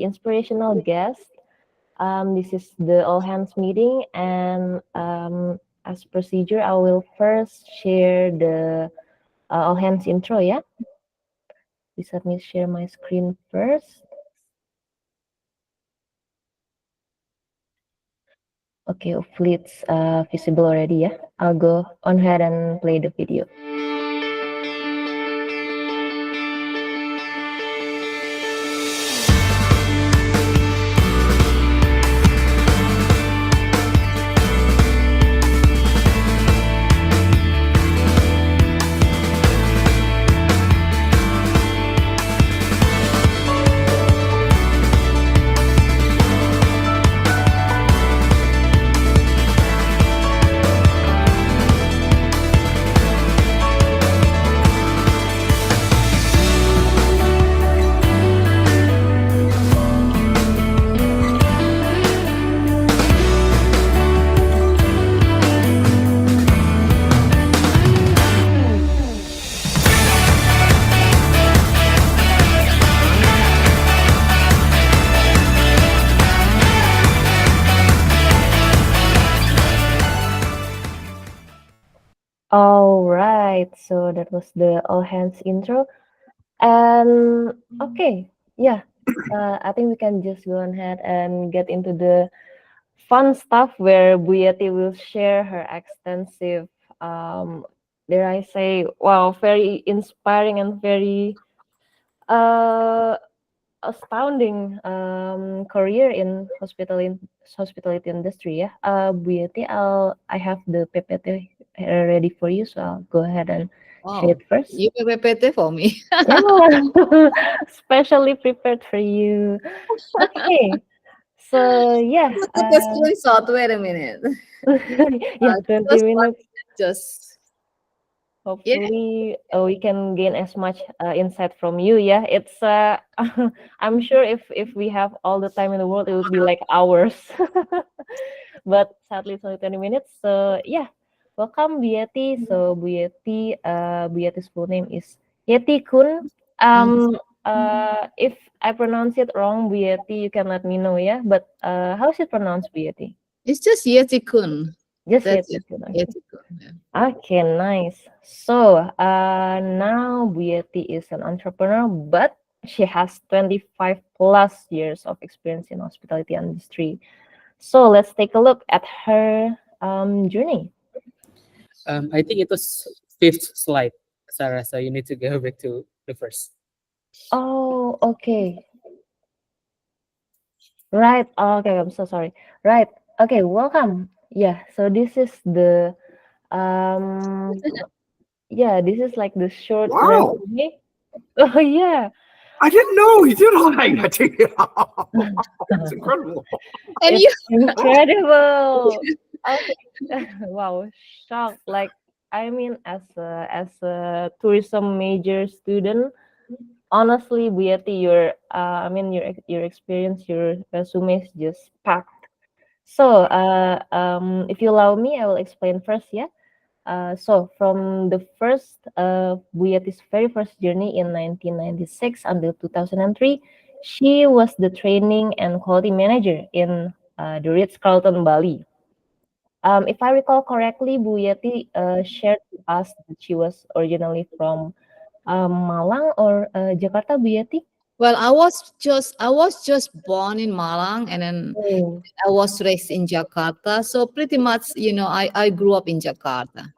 inspirational guest. This is the all hands meeting, and as procedure, I will first share the all hands intro. Yeah, please let me share my screen first. Okay, hopefully it's visible already. Yeah, I'll go on ahead and play the video. All right, so that was the all hands intro. And okay, yeah, I think we can just go ahead and get into the fun stuff where Bu Yeti will share her extensive, dare I say, wow, very inspiring and very uh, astounding career in hospitality industry. Yeah, Bu Yeti, I have the PPT ready for you, so I'll go ahead and share Wow, it first. you PPT for me. Yeah, specially prepared for you. Okay, so yeah, Took a screenshot. Wait a minute. yeah, 20 Just one minutes. minute, just yeah. Hopefully, we can gain as much insight from you. Yeah, it's I'm sure if we have all the time in the world, it would be like hours. But sadly, it's only 20 minutes. So yeah, welcome Bu Yeti. So Bu Yeti's full name is Yeti Kun. Mhm. If I pronounce it wrong, Bu Yeti, you can let me know. Yeah, but how is it pronounced, Bu Yeti? It's just Yetikun. Just That's Yeti it. Kun. Okay. Yetikun. Yeah. Okay, nice. So, now Bu Yeti is an entrepreneur, but she has 25 plus years of experience in hospitality industry. So let's take a look at her journey. I think it was fifth slide, Sarah. So you need to go back to the first. Oh, okay. Right. Okay, I'm so sorry. Right. Okay, welcome. Yeah, so this is the um yeah, this is like the short Wow. resume. Oh yeah. I didn't know he did all that. It's incredible. And It's you, incredible. Okay. Wow, shocked. Like I mean, as a tourism major student, honestly, Bu Yeti, your experience, your resume is just packed. So, if you allow me, I will explain first. Yeah. So from the first Bu Yeti's very first journey in 1996 until 2003, she was the training and quality manager in the Ritz-Carlton Bali. If I recall correctly, Bu Yeti shared to us that she was originally from Malang or Jakarta, Bu Yeti. well, I was just born in Malang, and then Oh, I was raised in Jakarta. So pretty much, I grew up in Jakarta.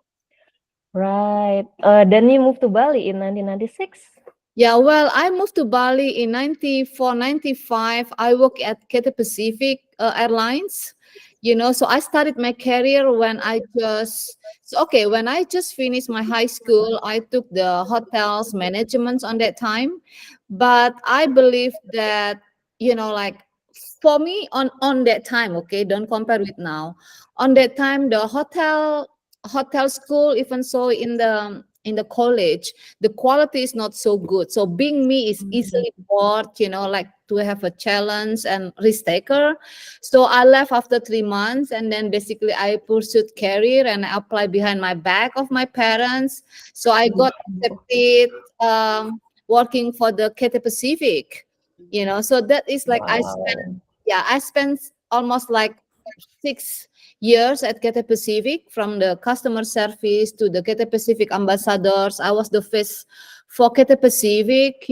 right. Then you moved to Bali in 1996. Yeah, well, I moved to Bali in 94, 95. I work at Cathay Pacific Airlines. So I started my career when I just finished my high school. I took the hotels management on that time. But I believe that, like for me on that time, okay, don't compare with now. On that time, the hotel school, even so in the college, the quality is not so good. So being me is easily bored, like to have a challenge and risk taker. So I left after 3 months, and then basically I pursued career and I applied behind my back of my parents. So I got accepted working for the Cathay Pacific. So that is like Wow. I spent almost like 6 years at Cathay Pacific, from the customer service to the Cathay Pacific ambassadors. I was the face for Cathay Pacific,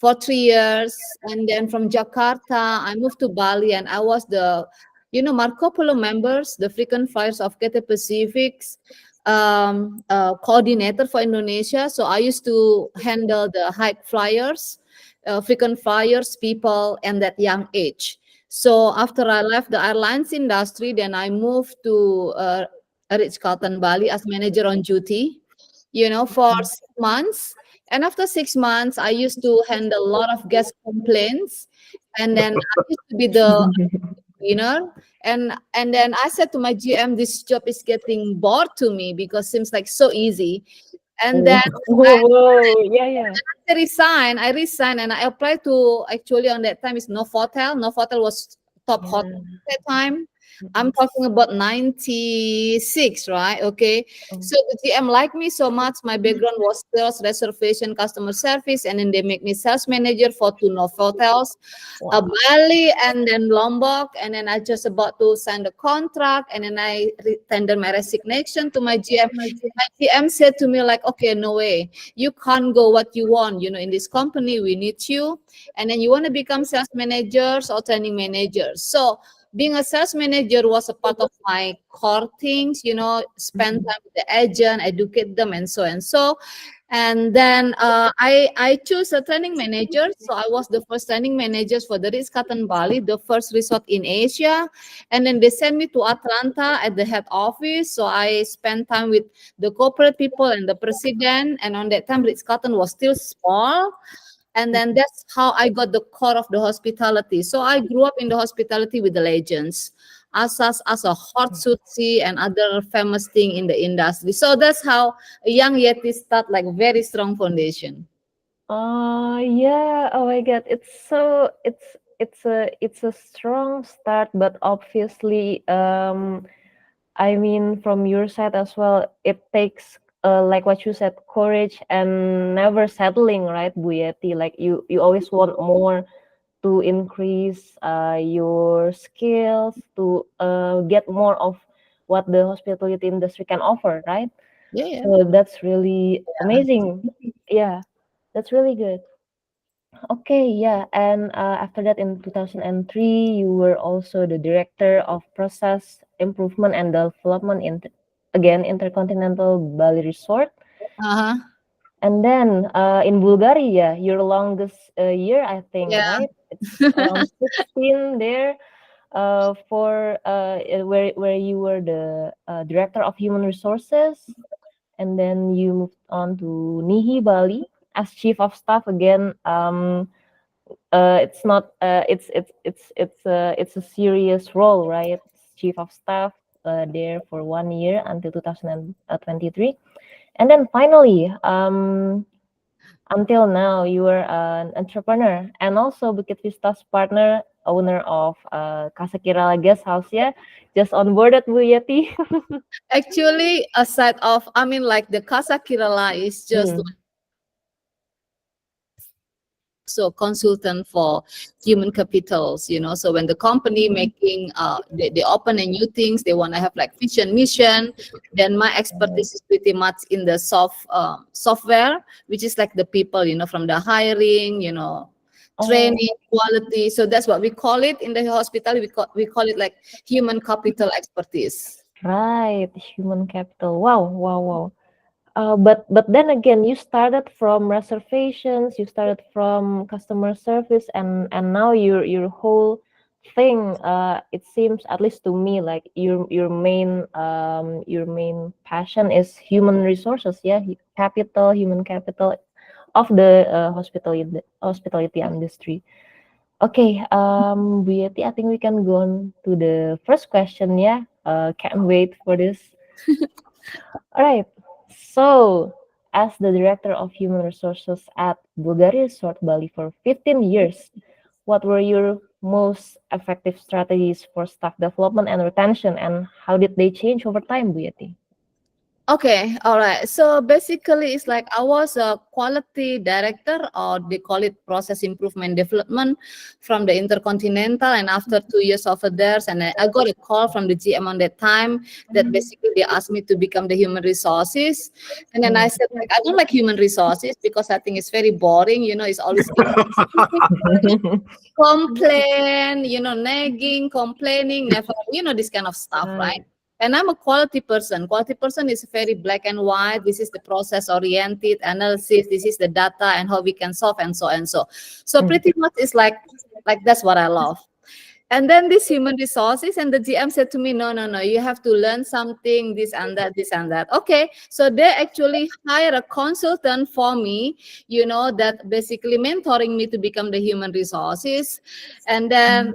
for 3 years. And then from Jakarta, I moved to Bali, and I was the, Marco Polo members, the frequent flyers of Cathay Pacific's coordinator for Indonesia. So I used to handle the high flyers, frequent flyers people, and that young age. So after I left the airlines industry, then I moved to Ritz-Carlton Bali as manager on duty, for 6 months. And after 6 months, I used to handle a lot of guest complaints, and then I used to be the cleaner. And then I said to my GM, this job is getting bored to me because seems like so easy. And then Whoa, yeah, yeah. I resigned and I applied to, actually on that time is Novotel. Novotel was top hotel Yeah. at that time. I'm talking about 96, right? Okay. Mm. So the GM liked me so much. My background was sales, reservation, customer service, and then they make me sales manager for two Novotels, Wow. Bali and then Lombok. And then I just about to sign the contract, and then I tendered my resignation to my GM. My GM said to me like, okay, no way. You can't go what you want. In this company, we need you. And then you want to become sales managers or training managers. So being a sales manager was a part of my core things, spend time with the agent, educate them, and so and so. And then I choose a training manager. So I was the first training manager for the Ritz-Carlton Bali, the first resort in Asia. And then they sent me to Atlanta at the head office. So I spent time with the corporate people and the president. And on that time, Ritz-Carlton was still small. And then that's how I got the core of the hospitality. So I grew up in the hospitality with the legends, as a hot sushi and other famous thing in the industry. So that's how a young Yeti start, like very strong foundation. Yeah. Oh my God. It's a strong start, but obviously, I mean, from your side as well, it takes, like what you said, courage and never settling, right, Bu Yeti? Like you always want more to increase your skills, to get more of what the hospitality industry can offer, right? Yeah, yeah. So that's really amazing. Yeah, that's really good. Okay, yeah. And after that, in 2003, you were also the director of process improvement and development in, again, Intercontinental Bali Resort. Uh-huh. And then in Bulgaria, your longest year, I think, Yeah. right? It's around 16 there, for where you were the director of human resources, and then you moved on to Nihi Bali as chief of staff again. It's not it's a serious role, right? Chief of staff there for 1 year until 2023, and then finally, until now, you are an entrepreneur and also Bukit Vista's partner, owner of Casa Kirala Guest House. Yeah, just onboarded Bu Yeti. Actually, aside of, I mean, like the Casa Kirala is just Mm. so consultant for human capitals, so when the company making they open a new things, they want to have like vision mission, then my expertise is pretty much in the software, which is like the people, from the hiring, Oh, training, quality. So that's what we call it in the hospital. We call it like human capital expertise. right, human capital. Wow, wow, wow. But then again, you started from reservations, you started from customer service, and now your whole thing. It seems, at least to me, like your main passion is human resources. Yeah, capital, human capital of the hospitality industry. Okay, Bu Yeti, I think we can go on to the first question. Yeah, can't wait for this. All right. So, as the director of human resources at Bulgaria Resort Bali for 15 years, what were your most effective strategies for staff development and retention, and how did they change over time, Bu Yeti? Okay, all right. So basically, it's like I was a quality director, or they call it process improvement development, from the Intercontinental. And after 2 years over there, and I got a call from the GM on that time that basically they asked me to become the human resources. And then I said, like, I don't like human resources because I think it's very boring. It's always complain, nagging, complaining, never, this kind of stuff, right? And I'm a quality person. Quality person is very black and white. This is the process oriented analysis. This is the data and how we can solve and so and so. So pretty much it's like that's what I love. And then this human resources, and the GM said to me, no, no, no, you have to learn something, this and that, this and that. Okay. So they actually hire a consultant for me, that basically mentoring me to become the human resources. And then,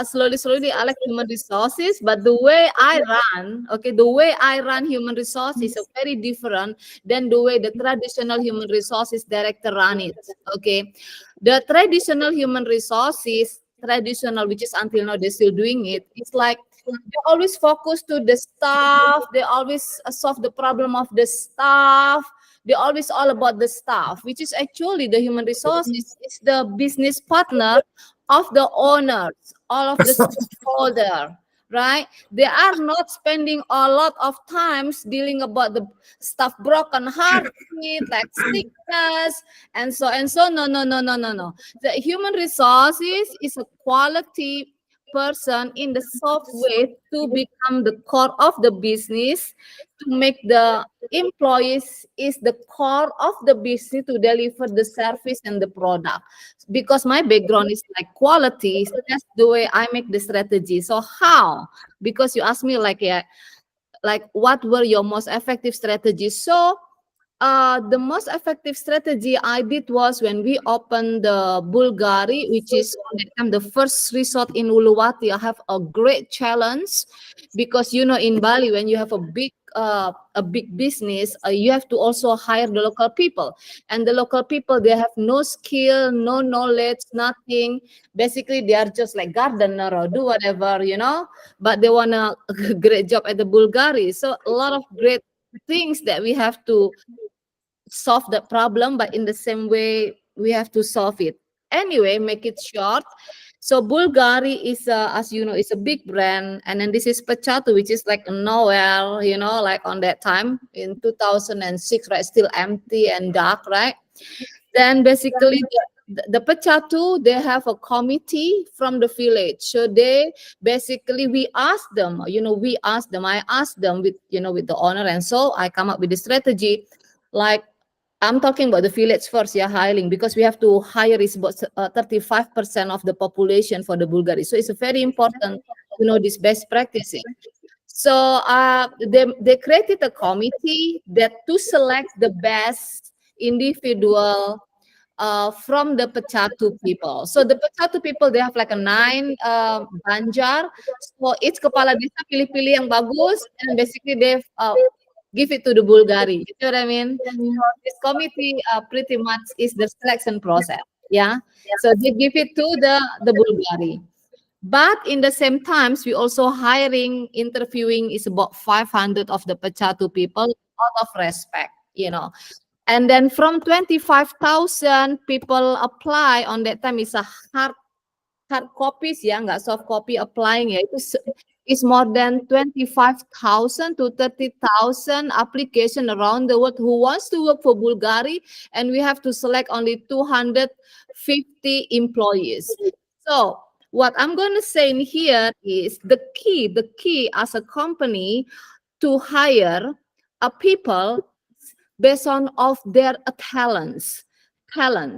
slowly I like human resources, but the way I run, okay, the way I run human resources is very different than the way the traditional human resources director run it. Okay. The traditional human resources, traditional, which is until now they're still doing it, it's like they always focus to the staff, they always solve the problem of the staff, they always all about the staff, which is actually the human resources is the business partner of the owners, all of the stakeholder, right? They are not spending a lot of times dealing about the stuff broken hearted, like sickness, and so and so. No, no, no, no, no, no. The human resources is a quality person in the software to become the core of the business, to make the employees is the core of the business to deliver the service and the product. Because my background is like quality, that's the way I make the strategy. So how? Because you asked me like, yeah, like what were your most effective strategies? So the most effective strategy I did was when we opened the Bulgari, which is on that time the first resort in Uluwatu. I have a great challenge because in Bali, when you have a big business, you have to also hire the local people, and the local people, they have no skill, no knowledge, nothing. Basically, they are just like gardener or do whatever, but they want a great job at the Bulgari. So a lot of great things that we have to solve the problem, but in the same way we have to solve it anyway. Make it short. So Bulgari is as you know, is a big brand, and then this is Pechatu, which is like nowhere, like on that time in 2006, right? Still empty and dark, right? Then basically the Pechatu, they have a committee from the village. So they basically, we asked them, I asked them with, with the owner. And so I come up with the strategy. Like, I'm talking about the village first, yeah, hiring, because we have to hire is about 35% of the population for the Bulgari. So it's a very important to know this best practicing. So they created a committee that to select the best individual from the Pechatu people. So the Pechatu people, they have like a 9 banjar. So each kepala desa pilih-pilih yang bagus, and basically they've give it to the Bulgari. You know what I mean? So this committee pretty much is the selection process. Yeah. So they give it to the Bulgari. But in the same times, we also hiring, interviewing is about 500 of the Pechatu people out of respect, And then from 25,000 people apply on that time, is a hard copies, ya, nggak soft copy applying, ya, itu is more than 25,000 to 30,000 application around the world who wants to work for Bulgari, and we have to select only 250 employees. So what I'm going to say in here is the key as a company to hire a people based on of their talents.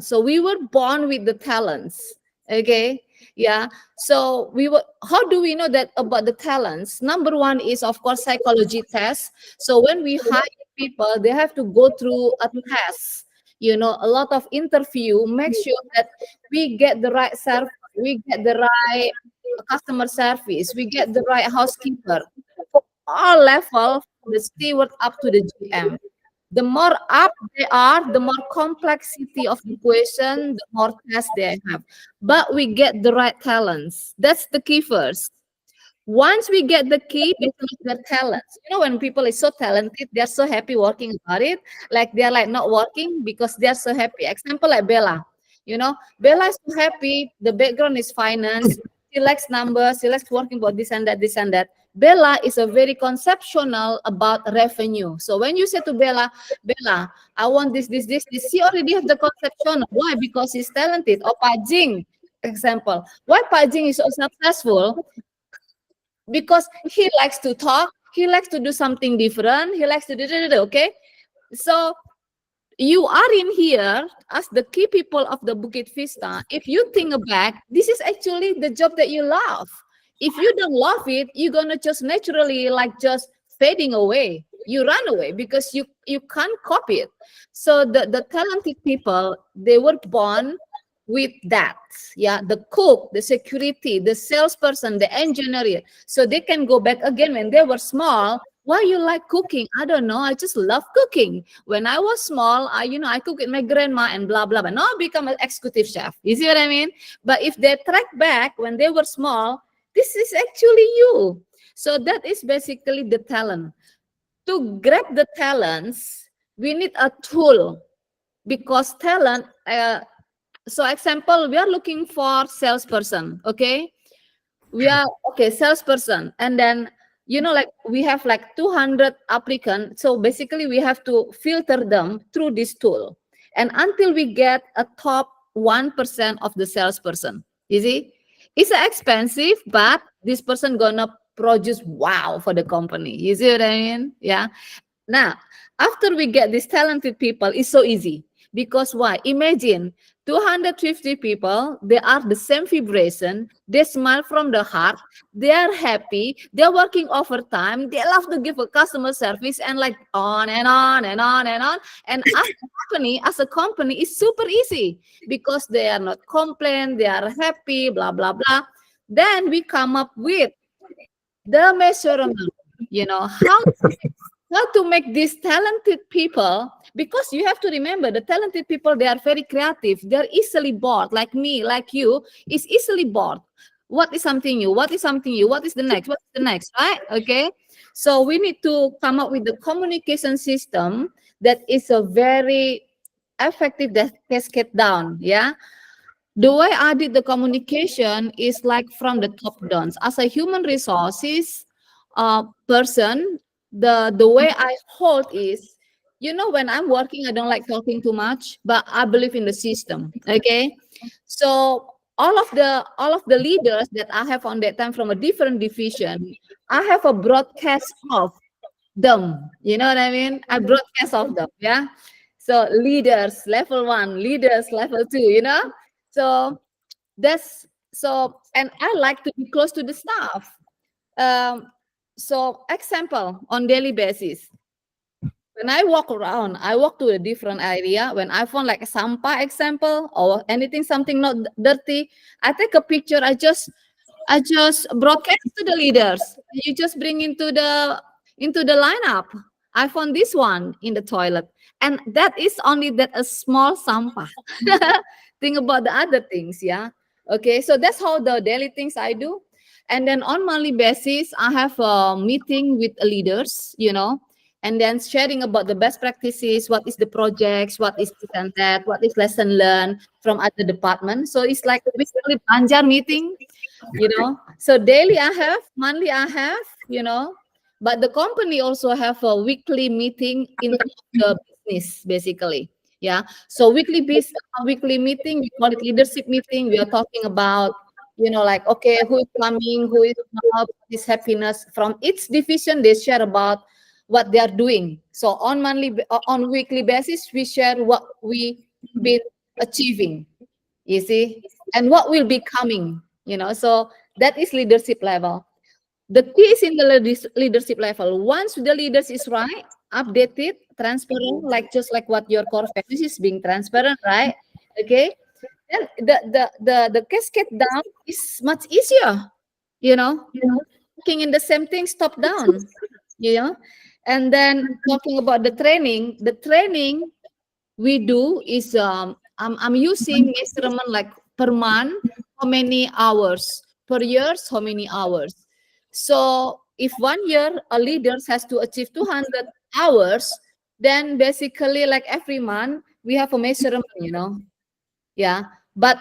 So we were born with the talents. Okay. Yeah. So how do we know that about the talents? Number one is, of course, psychology test. So when we hire people, they have to go through a test, a lot of interview, make sure that we get the right service, we get the right customer service, we get the right housekeeper, for all level, from the steward up to the GM. The more up they are, the more complexity of the question, the more tests they have. But we get the right talents. That's the key first. Once we get the key, because their talents. You know, when people is so talented, they're so happy working about it. Like they're like not working because they're so happy. Example like Bella. You know, Bella is so happy. The background is finance. She likes numbers. She likes working about this and that, this and that. Bella is a very conceptual about revenue. So when you say to Bella, Bella, I want this, she already have the conceptual. Why? Because she's talented. Or Pajing, example. Why Pajing is so successful? Because he likes to talk, he likes to do something different, he likes to do, okay? So you are in here as the key people of the Bukit Vista. If you think back, this is actually the job that you love. If you don't love it, you're gonna just naturally like just fading away. You run away because you can't copy it. So the talented people, they were born with that. Yeah, the cook, the security, the salesperson, the engineer. So they can go back again when they were small. Why you like cooking? I don't know. I just love cooking. When I was small, I cook with my grandma and blah, blah, blah. Now I become an executive chef. You see what I mean? But if they track back when they were small, this is actually you. So that is basically the talent. To grab the talents, we need a tool, because talent, so example, we are looking for salesperson, okay? We are, okay, salesperson. And then, like we have like 200 applicants. So basically we have to filter them through this tool. And until we get a top 1% of the salesperson, you see? It's expensive, but this person gonna produce wow for the company. You see what I mean? Yeah. Now, after we get these talented people, it's so easy. Because why? Imagine 250 people, they are the same vibration, they smile from the heart, they are happy, they're working overtime, they love to give a customer service, and like on and on and on and on. And as a company, it's super easy because they are not complain, they are happy, blah, blah, blah. Then we come up with the measurement, how to make these talented people, because you have to remember the talented people, they are very creative, they're easily bored, like me, like you, is easily bored. What is something new? What is something new? What is the next? What's the next? Right? Okay. So we need to come up with the communication system that is a very effective, that cascade down. Yeah. The way I did the communication is like from the top down. As a human resources person, the way I hold is, when I'm working, I don't like talking too much, but I believe in the system. Okay, so all of the leaders that I have on that time from a different division, I have a broadcast of them. You know what I mean? I broadcast of them. Yeah. So leaders level 1, leaders level 2. So that's so, and I like to be close to the staff. So example, on daily basis, when I walk around, I walk to a different area. When I found like a sampah example or anything, something not dirty, I take a picture. I just broadcast to the leaders. You just bring into the lineup. I found this one in the toilet, and that is only that a small sampah. Think about the other things, yeah. Okay, so that's how the daily things I do. And then on monthly basis, I have a meeting with leaders, and then sharing about the best practices, what is the projects, what is this and that, what is lesson learned from other departments. So it's like basically Banjar meeting, So daily I have, monthly I have, but the company also have a weekly meeting in the business, basically. Yeah. So weekly meeting, we call it leadership meeting. We are talking about, like, okay, who is coming, who is not, this happiness from each division. They share about what they are doing. So on weekly basis, we share what we been achieving, you see, and what will be coming, So that is leadership level. The key is in the leadership level. Once the leaders is right, updated, transparent, just like what your core values is, being transparent, right? Okay. Then the cascade down is much easier, Looking in the same things top down, And then talking about the training we do is I'm using measurement like per month, how many hours, per year, how many hours. So if 1 year a leader has to achieve 200 hours, then basically like every month we have a measurement, yeah. But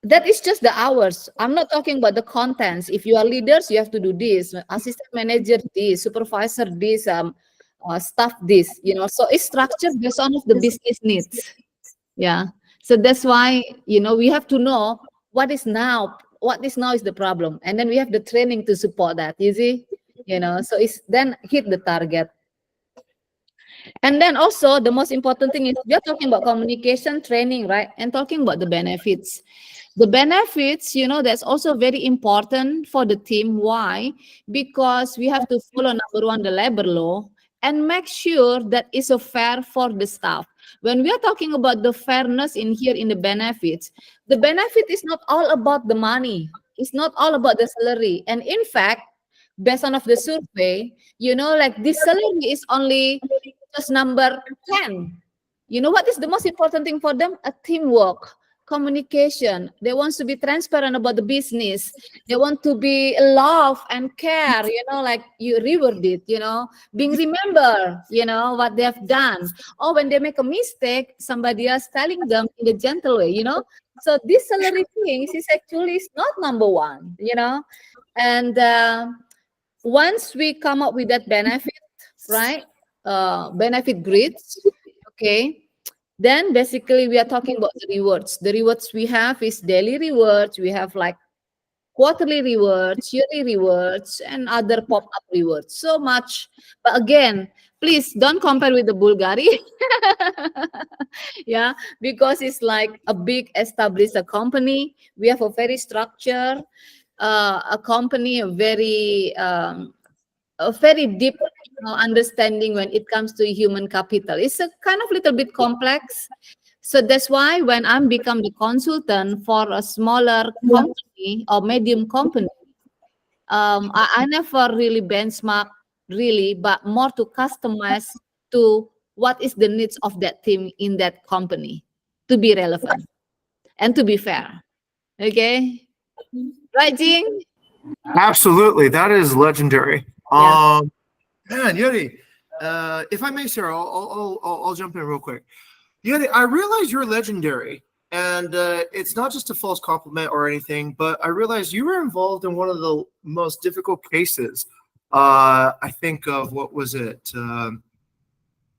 that is just the hours. I'm not talking about the contents. If you are leaders, you have to do this, assistant manager this, supervisor this, staff this, so it's structured based on of the business needs. Yeah. So that's why, we have to know what is now is the problem. And then we have the training to support that, you see? So it's then hit the target. And then also the most important thing is we are talking about communication training, right? And talking about the benefits. The benefits, that's also very important for the team. Why? Because we have to follow number one, the labor law, and make sure that it's a fair for the staff. When we are talking about the fairness in here in the benefit is not all about the money. It's not all about the salary. And in fact, based on of the survey, like this salary is only just number 10. What is the most important thing for them? A teamwork, communication. They want to be transparent about the business. They want to be love and care, like you reward it, being remember, what they have done. Or when they make a mistake, somebody else telling them in a gentle way, So this salary thing is actually not number one, And once we come up with that benefit, right? Benefit grids, okay, then basically we are talking about the rewards. The rewards we have is daily rewards, we have like quarterly rewards, yearly rewards, and other pop-up rewards. So much. But again, please don't compare with the Bulgari. Yeah, because it's like a big established company. We have a very structured a company, a very deep understanding when it comes to human capital. It's a kind of little bit complex. So that's why when I'm become the consultant for a smaller company or medium company, I never really benchmark really, but more to customize to what is the needs of that team in that company to be relevant and to be fair. Okay, right, Jing? Absolutely, that is legendary. Yeah. Man, Yuri, if I may, sir, I'll jump in real quick. Yuri, I realize you're legendary, and it's not just a false compliment or anything, but I realize you were involved in one of the most difficult cases. I think of what was it?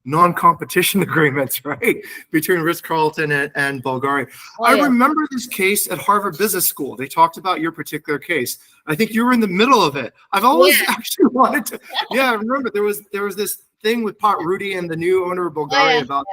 Non-competition agreements, right, between Ritz-Carlton and Bulgaria. I remember this case at Harvard Business School. They talked about your particular case. I think you were in the middle of it. I've always actually wanted to. Yeah, I remember there was this thing with Pat Rudy and the new owner of Bulgaria about.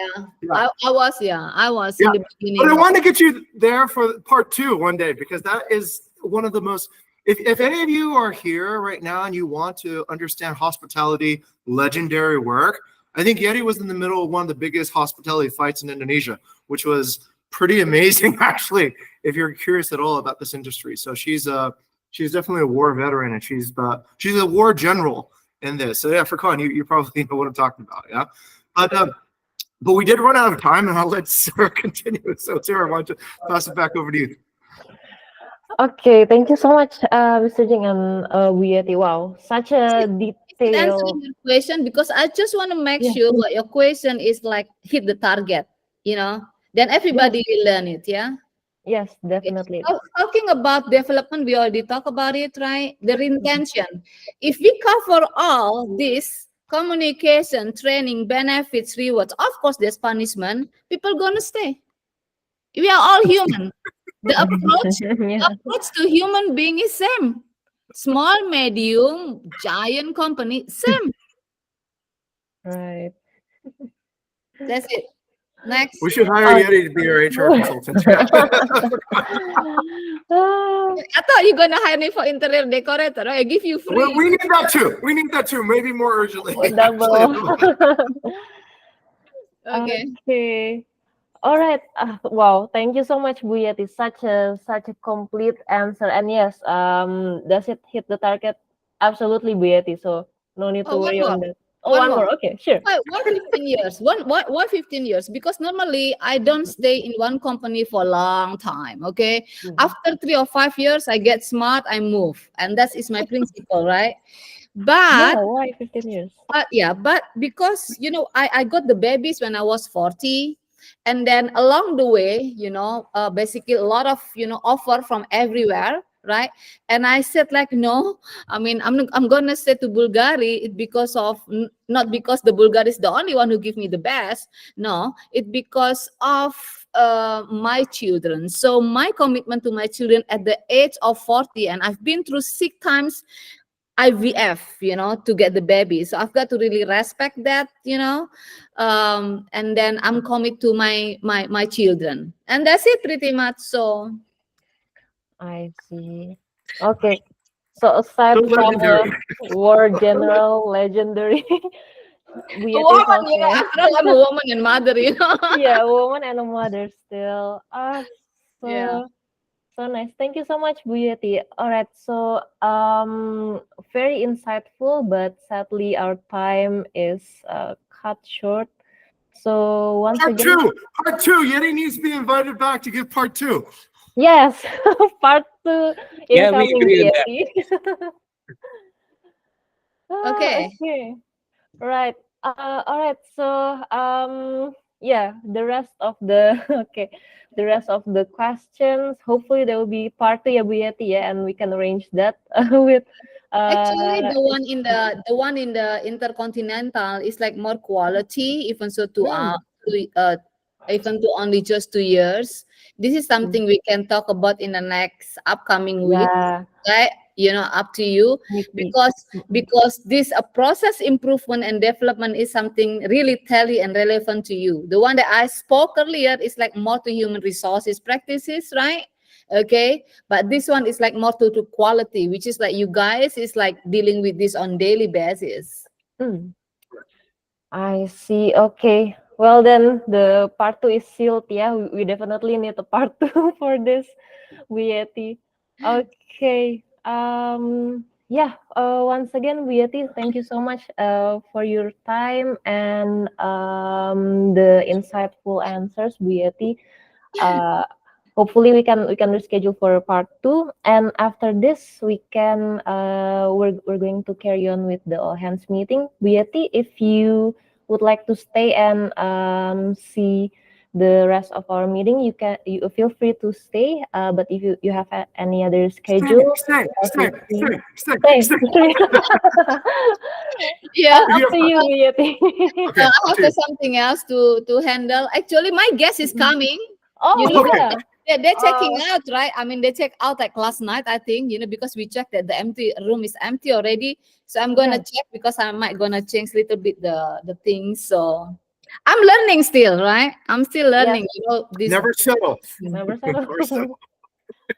Yeah. I was in the beginning. But I want to get you there for part 2 one day, because that is one of the most. If any of you are here right now and you want to understand hospitality, legendary work, I think Yeti was in the middle of one of the biggest hospitality fights in Indonesia, which was pretty amazing, actually, if you're curious at all about this industry. So she's definitely a war veteran, and she's a war general in this. So yeah, Furkan, you probably know what I'm talking about, yeah. But we did run out of time, and I'll let Sarah continue. So Sarah, why don't you pass it back over to you? Okay, thank you so much, Mr. Jing and Wiyati. Wow, such a Answering detailed. your question, because I just want to make sure what your question is like hit the target, then everybody will learn it. Yeah. Yes, definitely. Talking about development, we already talked about it, right? The intention. If we cover all this communication, training, benefits, rewards, of course there's punishment. People gonna stay. We are all human. The approach to human being is same. Small, medium, giant company, same. Right. That's it. Next. We should hire Yeti to be our HR consultant. I thought you're gonna hire me for interior decorator. Right? I give you free. Well, we need that too. We need that too. Maybe more urgently. Okay. All right. Wow. Thank you so much, Bu Yeti. Such a complete answer. And yes, does it hit the target? Absolutely, Bu Yeti. So no need to worry on that. one more. Okay, sure. Why 15 years? Why 15 years? Because normally I don't stay in one company for a long time. Okay. After 3 or 5 years, I get smart, I move. And that is my principle, right? Yeah, But why 15 years? yeah, but because I got the babies when I was 40, and then along the way, basically a lot of offer from everywhere, right? And I said like, no, I mean, I'm gonna stay to Bulgaria. It because of not because the Bulgaria is the only one who give me the best. No, it because of my children. So my commitment to my children at the age of 40, and I've been through 6 times IVF, to get the baby. So I've got to really respect that, and then I'm committed to my children, and that's it pretty much. So I see. Okay. So aside So from legendary. war general, legendary, a we is woman, also after all, I'm a woman and mother. yeah, a woman and a mother still. Yeah. So nice. Thank you so much, Bu Yeti. All right. So very insightful, but sadly our time is cut short. So once Part again, two. Part two. Yeti needs to be invited back to give part two. yes, part 2 Yeah, we incoming, agree Bu with that. Yeti. Okay. Okay. Right. All right. So, yeah, the rest of the okay, the rest of the questions. Hopefully, there will be part 2 ya, Bu Yeti, yeah, and we can arrange that with. Actually, Uh, the one in the intercontinental is like more quality, even so even to only just 2 years. This is something we can talk about in the next upcoming week, yeah, right? Up to you, maybe. because this process improvement and development is something really tally and relevant to you. The one that I spoke earlier is like more to human resources practices, right? Okay, but this one is like more to quality, which is like you guys is like dealing with this on daily basis. Mm, I see. Okay. Well, then the part 2 is sealed. Yeah, we definitely need a part 2 for this, Bu Yeti. Okay. Yeah. Once again, Bu Yeti, thank you so much for your time and the insightful answers, Bu Yeti. Uh, hopefully we can reschedule for part 2, and after this we can we're going to carry on with the all hands meeting. Bu Yeti, if you would like to stay and see the rest of our meeting, you feel free to stay, but if you have any other schedule, Stay. stay. Yeah. Up to you, Bu Yeti. Okay. I have something else to handle. Actually, my guest is coming. Oh Okay. yeah. They're checking out, right? I mean, they checked out like last night, I think, because we checked that the empty room is empty already. So I'm gonna check because I might gonna change a little bit the things. So I'm learning still, right? I'm still learning, this. Never settle. Never Never settle.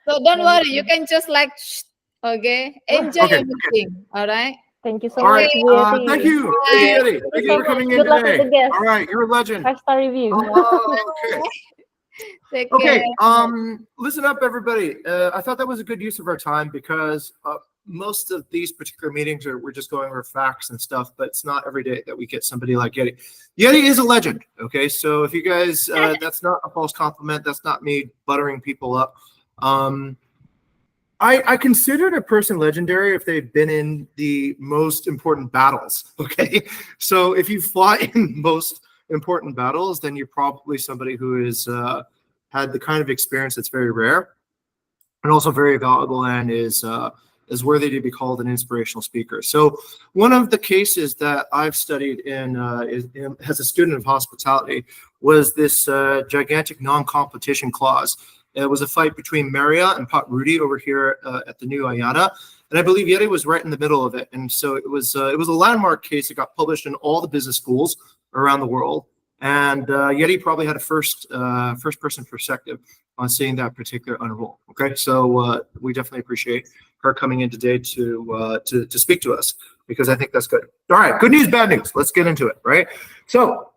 So don't worry, you can just like, okay, enjoy Okay. your meeting. All right. Thank you so All much, right. Bu Yeti. Thank you. Bye. Thank you, Yeti. Thank you so for coming in Good luck with today. the guest. All right. You're a legend. 5-star review. Oh, okay. Take care. Okay. Listen up, everybody. I thought that was a good use of our time because most of these particular meetings we're just going over facts and stuff, but it's not every day that we get somebody like Yeti. Yeti is a legend. Okay, so if you guys, that's not a false compliment. That's not me buttering people up. I considered a person legendary if they've been in the most important battles. Okay, so if you fought in most important battles, then you're probably somebody who is had the kind of experience that's very rare and also very valuable and is worthy to be called an inspirational speaker. So one of the cases that I've studied as a student of hospitality was this gigantic non-competition clause. It was a fight between Maria and Pat Rudy over here at the new Ayana. And I believe Yeti was right in the middle of it. And so it was a landmark case that got published in all the business schools around the world. And Yeti probably had a first person perspective on seeing that particular unroll. Okay, so we definitely appreciate her coming in today to speak to us because I think that's good. All right, good news, bad news. Let's get into it. Right. So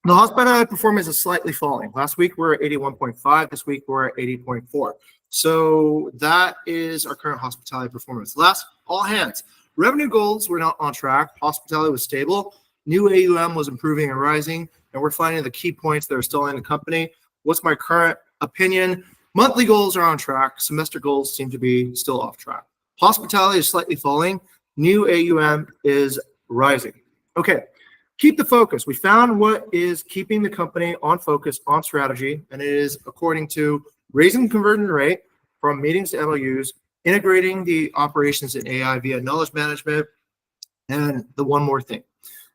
the hospitality performance is slightly falling. Last week we're at 81.5. This week we're at 80.4. So that is our current hospitality performance. Last all hands. Revenue goals were not on track. Hospitality was stable. New AUM was improving and rising, and we're finding the key points that are still in the company. What's my current opinion? Monthly goals are on track. Semester goals seem to be still off track. Hospitality is slightly falling. New AUM is rising. Okay, keep the focus. We found what is keeping the company on focus, on strategy, and it is according to raising conversion rate from meetings to MOUs, integrating the operations in AI via knowledge management, and the one more thing.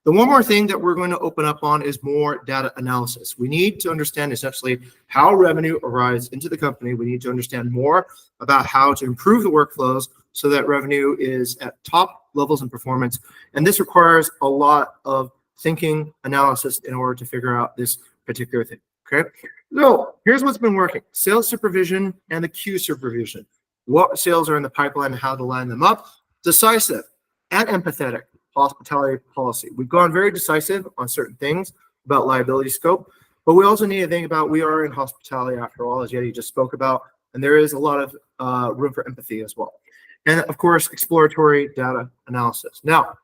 The one more thing that we're going to open up on is more data analysis. We need to understand essentially how revenue arrives into the company. We need to understand more about how to improve the workflows so that revenue is at top levels in performance. And this requires a lot of thinking analysis in order to figure out this particular thing, okay? So here's what's been working. Sales supervision and the queue supervision. What sales are in the pipeline and how to line them up. Decisive and empathetic hospitality policy. We've gone very decisive on certain things about liability scope, but we also need to think about we are in hospitality after all, as Yeti just spoke about, and there is a lot of room for empathy as well. And of course, exploratory data analysis. Now,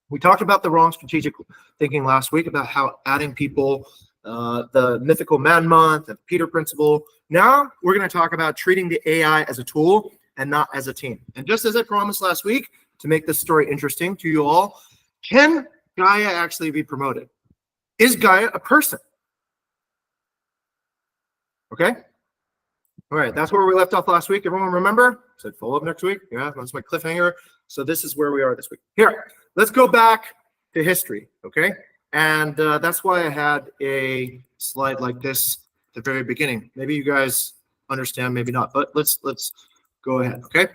we talked about the wrong strategic thinking last week about how adding people, the mythical man month and Peter principle. Now we're going to talk about treating the AI as a tool and not as a team. And just as I promised last week, to make this story interesting to you all, can Gaia actually be promoted? Is Gaia a person? Okay. All right, that's where we left off last week. Everyone remember? I said follow up next week. Yeah, that's my cliffhanger. So this is where we are this week. Here, let's go back to history, okay? And that's why I had a slide like this at the very beginning. Maybe you guys understand, maybe not, but let's go ahead, okay?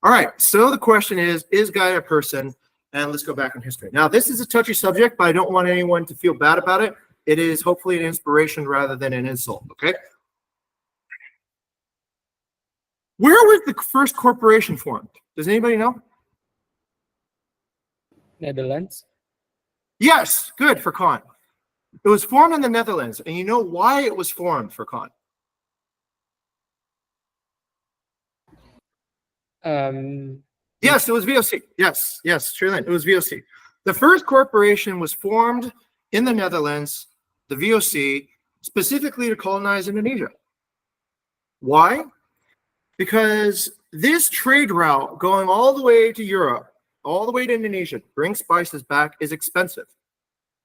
All right, so the question is Gaia a person? And let's go back in history. Now, this is a touchy subject, but I don't want anyone to feel bad about it. It is hopefully an inspiration rather than an insult, okay? Where was the first corporation formed? Does anybody know? Netherlands. Yes, good for Con. It was formed in the Netherlands, and you know why it was formed for Con? Yes, it was VOC. Yes, Sherlyn, it was VOC. The first corporation was formed in the Netherlands, the VOC, specifically to colonize Indonesia. Why? Because this trade route going all the way to Europe, all the way to Indonesia, to bring spices back is expensive.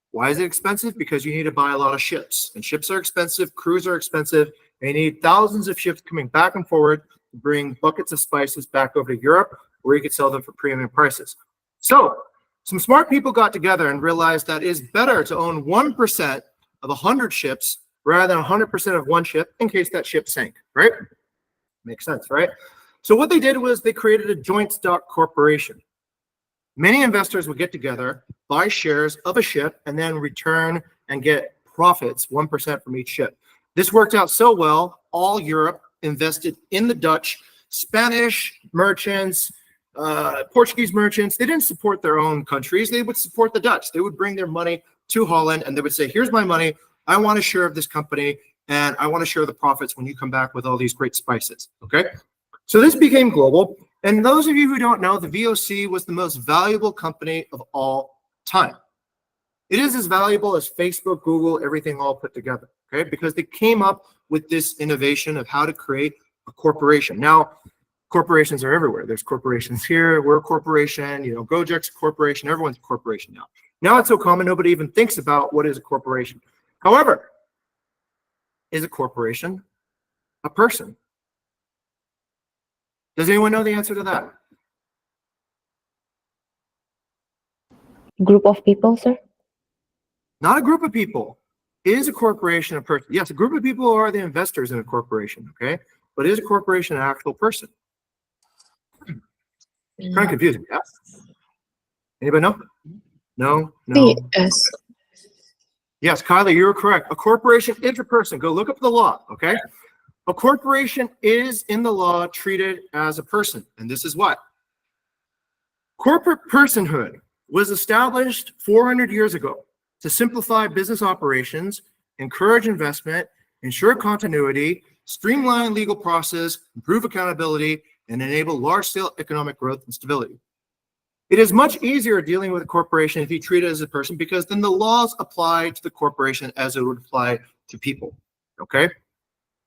Why is it expensive? Because you need to buy a lot of ships, and ships are expensive, crews are expensive, and you need thousands of ships coming back and forward to bring buckets of spices back over to Europe, where you could sell them for premium prices. So some smart people got together and realized that it's better to own 1% of 100 ships rather than 100% of one ship in case that ship sank, right? Makes sense, right? So what they did was they created a joint stock corporation. Many investors would get together, buy shares of a ship, and then return and get profits, 1% from each ship. This worked out so well, all Europe invested in the Dutch, Spanish merchants, Portuguese merchants. They didn't support their own countries. They would support the Dutch. They would bring their money to Holland, and they would say, here's my money. I want a share of this company, and I want to share the profits when you come back with all these great spices, okay? So this became global. And those of you who don't know, the VOC was the most valuable company of all time. It is as valuable as Facebook, Google, everything all put together, okay? Because they came up with this innovation of how to create a corporation. Now, corporations are everywhere. There's corporations here. We're a corporation. You know, Gojek's a corporation. Everyone's a corporation now. Now it's so common, nobody even thinks about what is a corporation. However, is a corporation a person? Does anyone know the answer to that? Group of people, sir? Not a group of people. Is a corporation a person? Yes, a group of people are the investors in a corporation, okay? But is a corporation an actual person? Kind of confusing, yeah? Anybody know? No? Yes. Yes, Kylie, you were correct. A corporation is a person. Go look up the law, okay? A corporation is in the law treated as a person, and this is what. Corporate personhood was established 400 years ago to simplify business operations, encourage investment, ensure continuity, streamline legal process, improve accountability, and enable large-scale economic growth and stability. It is much easier dealing with a corporation if you treat it as a person, because then the laws apply to the corporation as it would apply to people. Okay?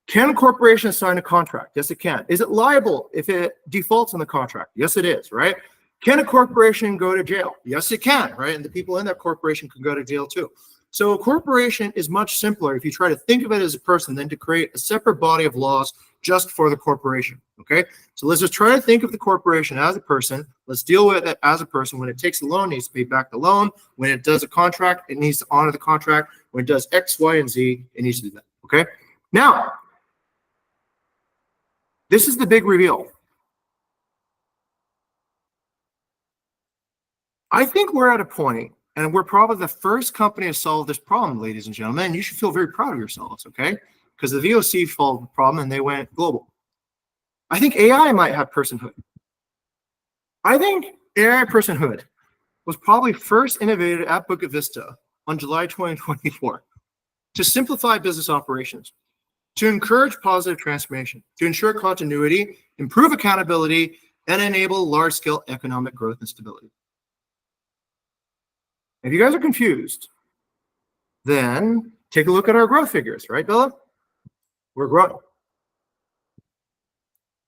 Can a corporation sign a contract? Yes, it can. Is it liable if it defaults on the contract? Yes, it is, right? Can a corporation go to jail? Yes, it can, right? And the people in that corporation can go to jail too. So a corporation is much simpler if you try to think of it as a person than to create a separate body of laws just for the corporation, okay? So let's just try to think of the corporation as a person. Let's deal with it as a person. When it takes a loan, it needs to pay back the loan. When it does a contract, it needs to honor the contract. When it does X, Y, and Z, it needs to do that, okay? Now, this is the big reveal. I think we're at a point, and we're probably the first company to solve this problem, ladies and gentlemen. You should feel very proud of yourselves, okay? Because the VOC solved the problem and they went global. I think AI might have personhood. I think AI personhood was probably first innovated at Bukit Vista on July 2024 to simplify business operations, to encourage positive transformation, to ensure continuity, improve accountability, and enable large-scale economic growth and stability. If you guys are confused, then take a look at our growth figures, right, Bella? We're growing.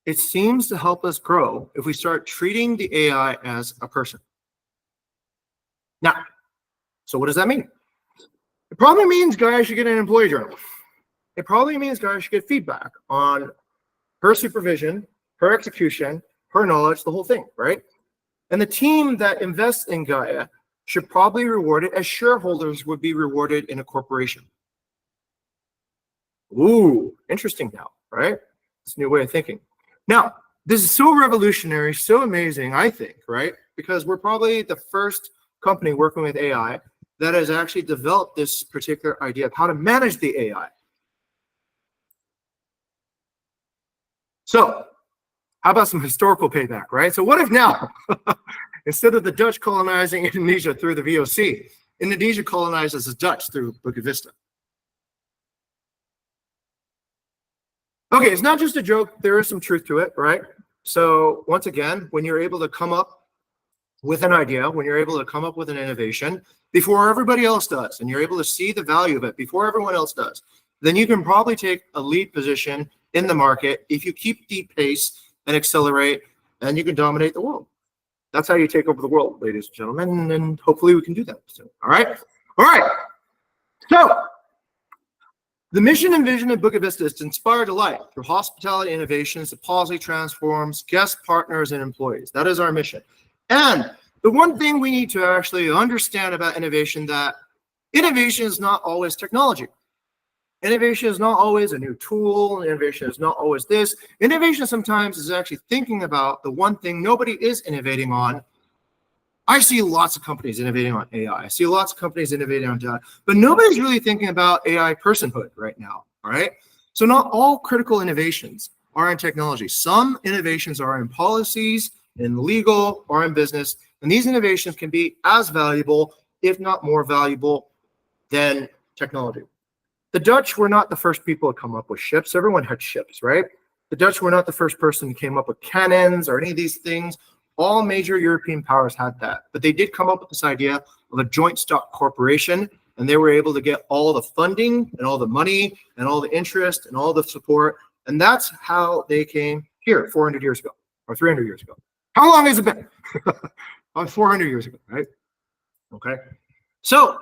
It seems to help us grow if we start treating the AI as a person. Now, so what does that mean? It probably means Gaia should get an employee journal. It probably means Gaia should get feedback on her supervision, her execution, her knowledge, the whole thing, right? And the team that invests in Gaia should probably be rewarded as shareholders would be rewarded in a corporation. Ooh, interesting now, right? It's a new way of thinking. Now, this is so revolutionary, so amazing, I think, right? Because we're probably the first company working with AI that has actually developed this particular idea of how to manage the AI. So, how about some historical payback, right? So what if now, instead of the Dutch colonizing Indonesia through the VOC, Indonesia colonizes the Dutch through Bukit Vista? Okay, it's not just a joke. There is some truth to it, right? So once again, when you're able to come up with an idea, when you're able to come up with an innovation before everybody else does, and you're able to see the value of it before everyone else does, then you can probably take a lead position in the market if you keep the pace and accelerate, and you can dominate the world. That's how you take over the world, ladies and gentlemen, and hopefully we can do that soon. All right? All right. So, the mission and vision of Bukit Vista is to inspire delight through hospitality innovations that positively transforms guests, partners, and employees. That is our mission. And the one thing we need to actually understand about innovation, that innovation is not always technology. Innovation is not always a new tool. Innovation is not always this. Innovation sometimes is actually thinking about the one thing nobody is innovating on. I see lots of companies innovating on AI. I see lots of companies innovating on data, but nobody's really thinking about AI personhood right now, all right? So not all critical innovations are in technology. Some innovations are in policies, in legal, or in business, and these innovations can be as valuable, if not more valuable, than technology. The Dutch were not the first people to come up with ships. Everyone had ships, right? The Dutch were not the first person who came up with cannons or any of these things. All major European powers had that. But they did come up with this idea of a joint stock corporation, and they were able to get all the funding and all the money and all the interest and all the support. And that's how they came here 400 years ago or 300 years ago. How long has it been? About 400 years ago, right? Okay. So,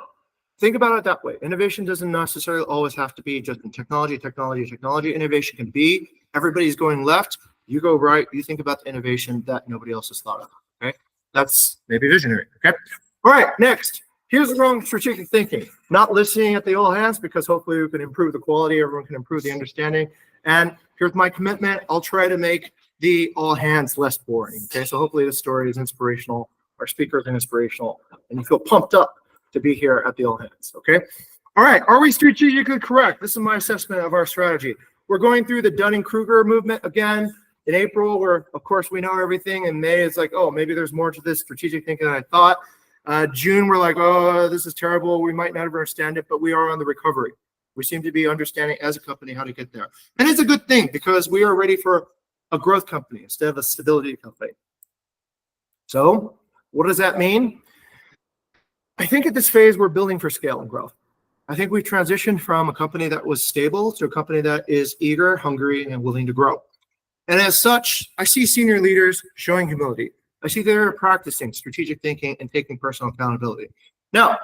think about it that way. Innovation doesn't necessarily always have to be just in technology. Innovation can be everybody's going left, you go right, you think about the innovation that nobody else has thought of, okay? That's maybe visionary, okay? All right, next. Here's the wrong strategic thinking. Not listening at the all hands, because hopefully we can improve the quality, everyone can improve the understanding. And here's my commitment. I'll try to make the all hands less boring, okay? So hopefully this story is inspirational, our speakers are inspirational, and you feel pumped up to be here at the all hands, okay? All right, are we strategically correct? This is my assessment of our strategy. We're going through the Dunning-Kruger movement again. In April, where of course we know everything. In May, it's like, oh, maybe there's more to this strategic thinking than I thought. June, we're like, oh, this is terrible. We might not understand it, but we are on the recovery. We seem to be understanding as a company how to get there. And it's a good thing because we are ready for a growth company instead of a stability company. So What does that mean? I think at this phase, we're building for scale and growth. I think we transitioned from a company that was stable to a company that is eager, hungry, and willing to grow. And as such, I see senior leaders showing humility. I see they're practicing strategic thinking and taking personal accountability. Now,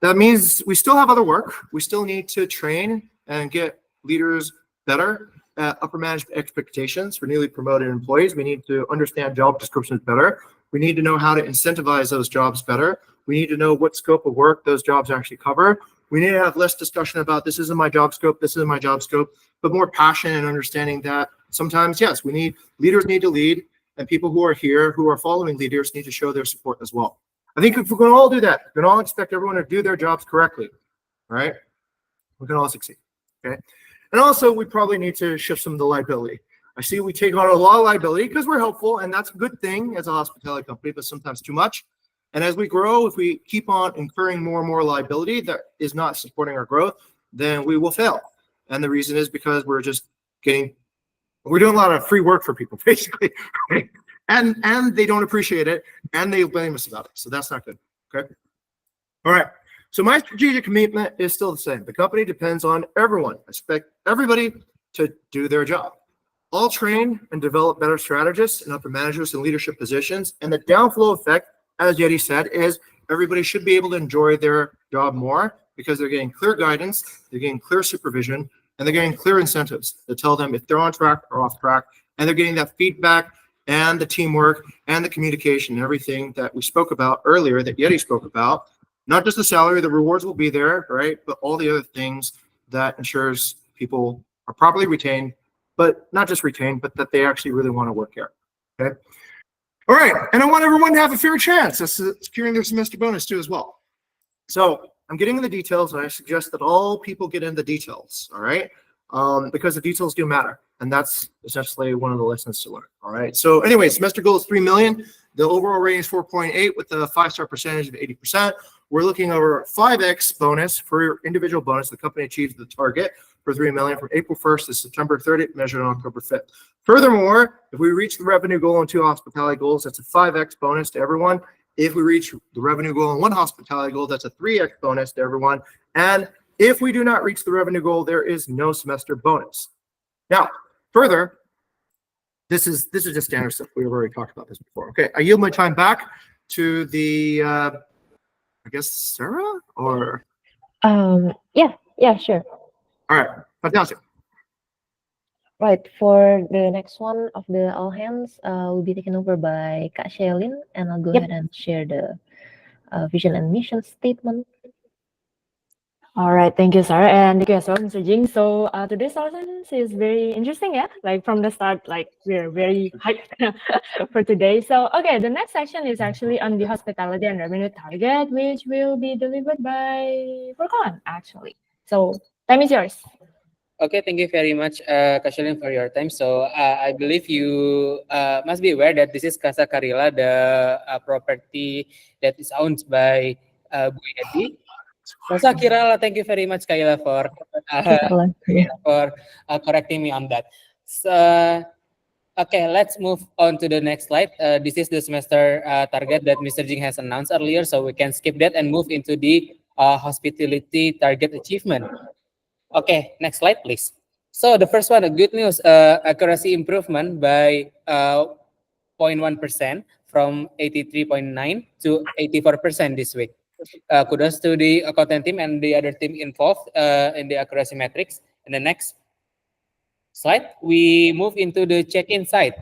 that means we still have other work. We still need to train and get leaders better at upper management expectations for newly promoted employees. We need to understand job descriptions better. We need to know how to incentivize those jobs better. We need to know what scope of work those jobs actually cover. We need to have less discussion about this isn't my job scope, this isn't my job scope, but more passion and understanding that sometimes, yes, leaders need to lead, and people who are here, who are following leaders, need to show their support as well. I think if we're going to all do that, we're going to all expect everyone to do their jobs correctly, right? We can all succeed, okay? And also, we probably need to shift some of the liability. I see we take on a lot of liability because we're helpful, and that's a good thing as a hospitality company, but sometimes too much. And as we grow, if we keep on incurring more and more liability that is not supporting our growth, then we will fail. And the reason is because we're doing a lot of free work for people, basically, right? And they don't appreciate it, and they blame us about it. So that's not good, okay? All right. So my strategic commitment is still the same. The company depends on everyone. I expect everybody to do their job. All train and develop better strategists and upper managers in leadership positions. And the downflow effect, as Yeti said, is everybody should be able to enjoy their job more because they're getting clear guidance, they're getting clear supervision, and they're getting clear incentives that tell them if they're on track or off track, and they're getting that feedback and the teamwork and the communication and everything that we spoke about earlier, that Yeti spoke about. Not just the salary, the rewards will be there, right? But all the other things that ensures people are properly retained, but not just retained, but that they actually really want to work here, okay? All right, and I want everyone to have a fair chance at securing their semester bonus too as well. So I'm getting into the details, and I suggest that all people get into the details, all right? Because the details do matter, and that's essentially one of the lessons to learn, all right? So anyway, semester goal is 3 million. The overall rating is 4.8 with a 5-star percentage of 80%. We're looking over 5x bonus for your individual bonus. The company achieves the target for 3 million from April 1st to September 30th, measured on October 5th. Furthermore, if we reach the revenue goal on 2 hospitality goals, that's a 5x bonus to everyone. If we reach the revenue goal on 1 hospitality goal, that's a 3x bonus to everyone. And if we do not reach the revenue goal, there is no semester bonus. Now, further, this is just standard stuff. We've already talked about this before. Okay, I yield my time back to the, I guess, Sarah or? Yeah, sure. All right, fantastic. Right, for the next one of the all hands will be taken over by Kak Shelin, and I'll go ahead and share the vision and mission statement. All right, thank you, Sarah, and thank you as well, Mr. Jing. So today's session is very interesting, yeah. Like from the start, like we're very hyped for today. So okay, the next section is actually on the hospitality and revenue target, which will be delivered by Furqan, actually. So time is yours. Okay, thank you very much, Kashalin, for your time. So I believe you must be aware that this is Casa Karila, the property that is owned by Bu Yeti. Casa Kirala, thank you very much, Kayla, for correcting me on that. So, okay, let's move on to the next slide. This is the semester target that Mr. Jing has announced earlier, so we can skip that and move into the hospitality target achievement. Okay, next slide, please. So the first one, the good news, accuracy improvement by 0.1% from 83.9 to 84% this week. Kudos to the content team and the other team involved in the accuracy metrics. And the next slide, we move into the check-in side.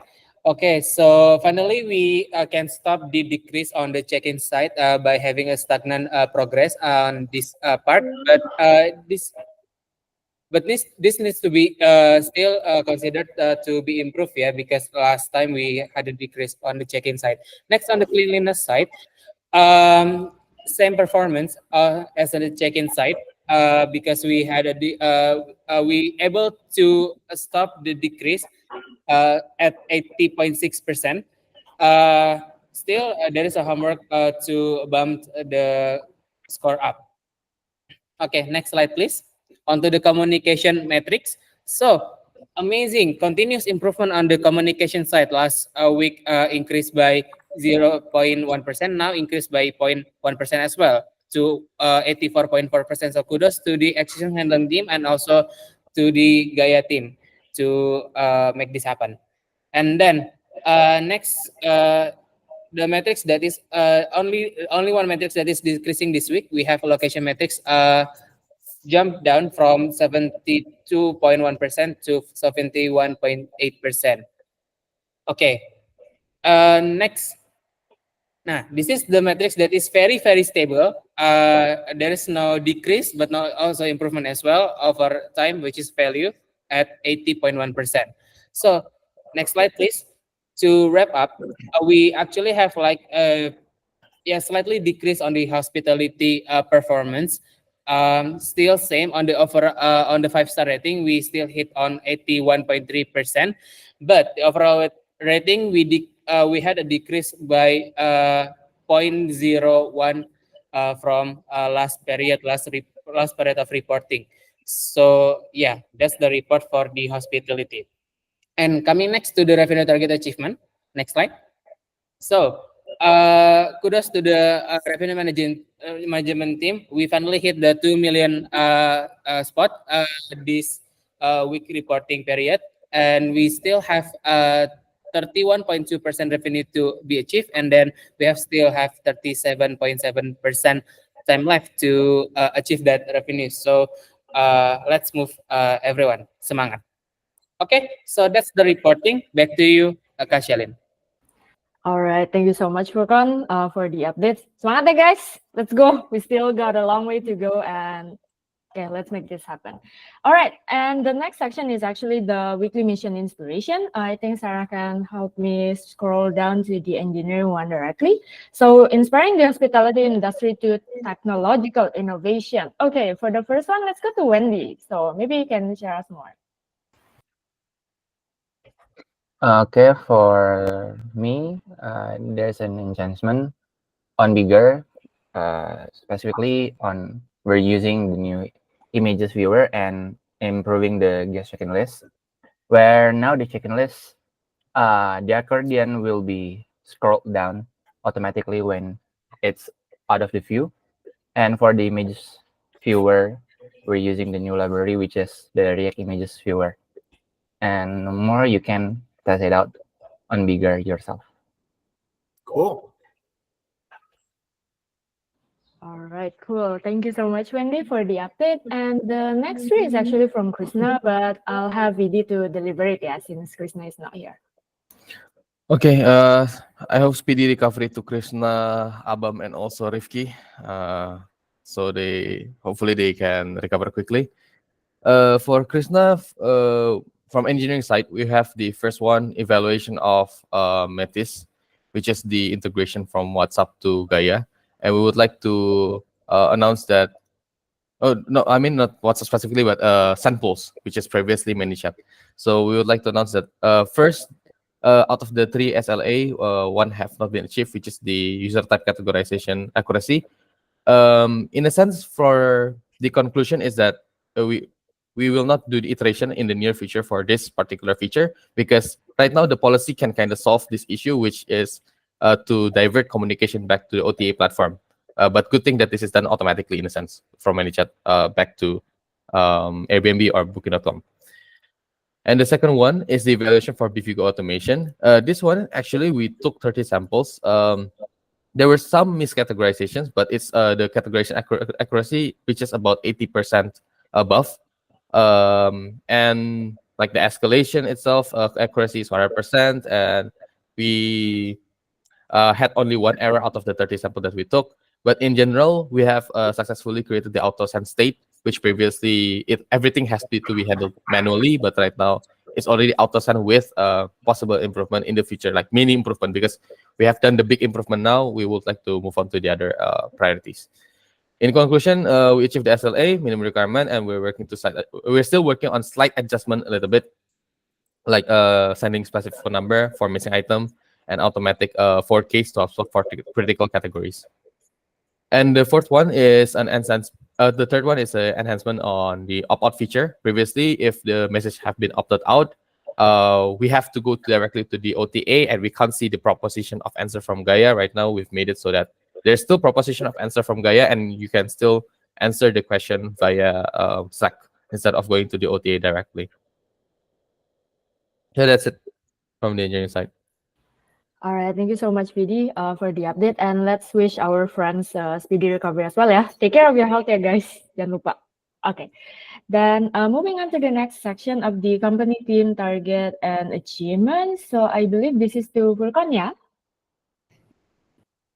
Okay, so finally we can stop the decrease on the check-in side by having a stagnant progress on this part. But this needs to be still considered to be improved, yeah, because last time we had a decrease on the check-in side. Next, on the cleanliness side, same performance as on the check-in side, because we had we able to stop the decrease at 80.6%. Still, there is a homework to bump the score up. Okay, next slide, please. Onto the communication metrics. So amazing, continuous improvement on the communication side. Last week increased by 0.1%, now increased by 0.1% as well to 84.4%. So kudos to the exception handling team and also to the Gaya team to make this happen. And then next, the metrics that is only one metrics that is decreasing this week. We have location metrics jumped down from 72.1% to 71.8%. Okay. Next. Nah, this is the matrix that is very, very stable. There is no decrease, but no also improvement as well over time, which is value at 80.1%. So next slide, please. To wrap up, we actually have like slightly decrease on the hospitality performance. Still same on the on the 5-star rating, we still hit on 81.3%, but the overall rating we had a decrease by 0.01 from last period of reporting. So yeah, that's the report for the hospitality. And coming next to the revenue target achievement. Next slide. So kudos to the revenue management team. We finally hit the 2 million spot this week reporting period, and we still have 31.2% revenue to be achieved, and then we still have 37.7% time left to achieve that revenue. So let's move, everyone. Semangat. Okay, so that's the reporting. Back to you, Kak Shalin. All right, thank you so much, Furkan, for the updates. Semangat ya, guys. Let's go. We still got a long way to go, and okay, let's make this happen. All right, and the next section is actually the weekly mission inspiration. I think Sarah can help me scroll down to the engineering one directly. So, inspiring the hospitality industry to technological innovation. Okay, for the first one, let's go to Wendy. So maybe you can share us more. Okay, for me, there's an enhancement on bigger, specifically on we're using the new images viewer and improving the guest check-in list, where now the check-in list, the accordion will be scrolled down automatically when it's out of the view. And for the images viewer, we're using the new library, which is the React Images Viewer. And more you can test it out on bigger yourself. Cool. All right, cool. Thank you so much, Wendy, for the update. And the next three is actually from Krishna, but I'll have Vidi to deliver it, yeah, since Krishna is not here. Okay, I hope speedy recovery to Krishna, Abam, and also Rifki. So hopefully they can recover quickly. For Krishna, from engineering side, we have the first one, evaluation of Metis, which is the integration from WhatsApp to Gaia. And we would like to announce that, oh, no, I mean not WhatsApp specifically, but Sandpulse, which is previously ManyChat. So we would like to announce that first, out of the 3 SLA, one have not been achieved, which is the user type categorization accuracy. In a sense, for the conclusion is that we will not do the iteration in the near future for this particular feature, because right now the policy can kind of solve this issue, which is to divert communication back to the OTA platform. But good thing that this is done automatically in a sense from ManyChat back to Airbnb or Booking.com. And the second one is the evaluation for Bifigo automation. This one, actually, we took 30 samples. There were some miscategorizations, but it's the categorization accuracy, which is about 80% above. And like the escalation itself, accuracy is 100%. And we had only one error out of the 30 samples that we took. But in general, we have successfully created the auto-send state, which previously everything has to be handled manually, but right now it's already auto-send with possible improvement in the future, like mini improvement, because we have done the big improvement now. We would like to move on to the other priorities. In conclusion, we achieved the SLA minimum requirement, and we're still working on slight adjustment a little bit, like sending specific phone number for missing item and automatic for case to upload for critical categories. And the fourth one is an enhance. The third one is an enhancement on the opt-out feature. Previously, if the message have been opted out, we have to go directly to the OTA, and we can't see the proposition of answer from Gaia. Right now, we've made it so that there's still proposition of answer from Gaia, and you can still answer the question via Slack instead of going to the OTA directly. So that's it from the engineering side. All right, thank you so much, PD, for the update, and let's wish our friends speedy recovery as well, ya. Take care of your health, ya, guys. Jangan lupa. Okay, then moving on to the next section of the company team target and achievement. So I believe this is to Furkan, ya.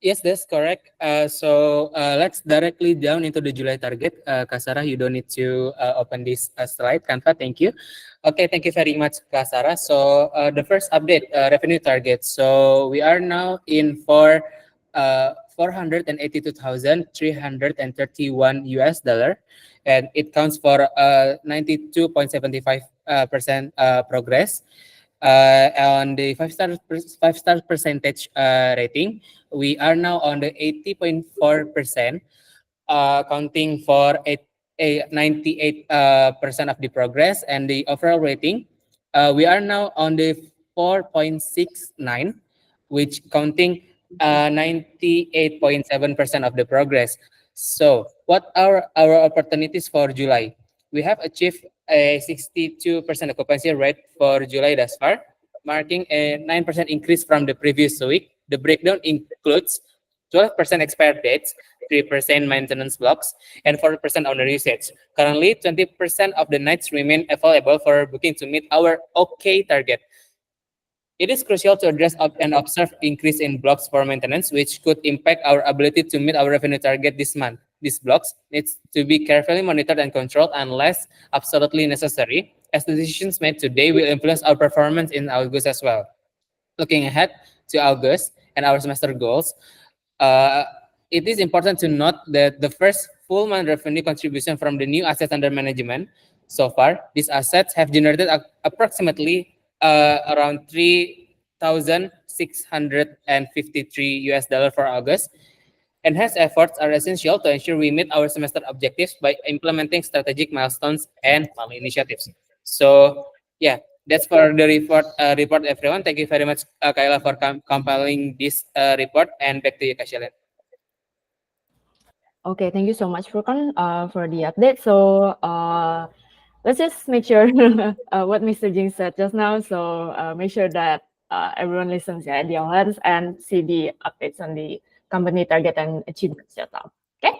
Yes, that's correct. So let's directly down into the July target. Kasara, you don't need to open this slide. Canva, thank you. Okay, thank you very much, Kasara. So the first update, revenue target. So we are now in for 482,331 US dollar, and it counts for 92.75% progress. On the five star percentage rating, we are now on the 80.4%, counting for 98% of the progress, and the overall rating, we are now on the 4.69, which counting 98.7% of the progress. So, what are our opportunities for July? We have achieved a 62% occupancy rate for July thus far, marking a 9% increase from the previous week. The breakdown includes 12% expired dates, 3% maintenance blocks, and 4% owner usage. Currently, 20% of the nights remain available for booking to meet our OK target. It is crucial to address and observe increase in blocks for maintenance, which could impact our ability to meet our revenue target this month. These blocks needs to be carefully monitored and controlled unless absolutely necessary, as the decisions made today will influence our performance in August as well. Looking ahead to August and our semester goals, it is important to note that the first full month revenue contribution from the new assets under management. So far, these assets have generated approximately around 3,653 US dollar for August. Enhanced efforts are essential to ensure we meet our semester objectives by implementing strategic milestones and initiatives. So, yeah, that's for the report, everyone. Thank you very much, Kayla, for compiling this report. And back to you, Kashilan. Okay, thank you so much, Furkan, for the update. So let's just make sure what Mr. Jing said just now. So make sure that everyone listens at the audience and see the updates on the company target and achievements. Okay,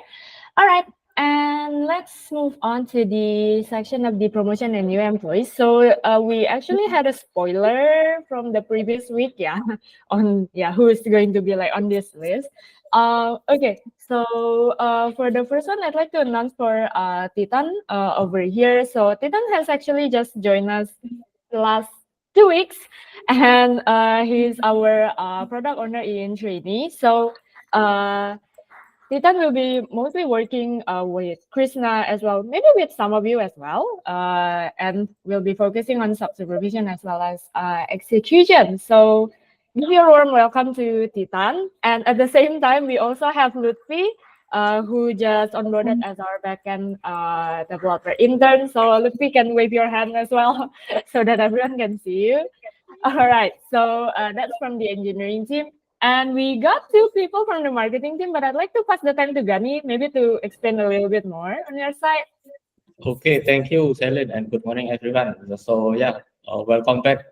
all right. And let's move on to the section of the promotion and new employees. So we actually had a spoiler from the previous week, on who is going to be like on this list. Okay, so for the first one, I'd like to announce for Titan over here. So Titan has actually just joined us the last 2 weeks, and he's our product owner in trainee. So Titan will be mostly working with Krishna as well, maybe with some of you as well, and we'll be focusing on sub-supervision as well as execution. So give your warm welcome to Titan. And at the same time, we also have Lutfi, who just onboarded as our backend developer intern. So Lutfi can wave your hand as well so that everyone can see you. All right, so that's from the engineering team. And we got 2 people from the marketing team, but I'd like to pass the time to Gani, maybe to explain a little bit more on your side. Okay, thank you, Selin, and good morning, everyone. So yeah, welcome back,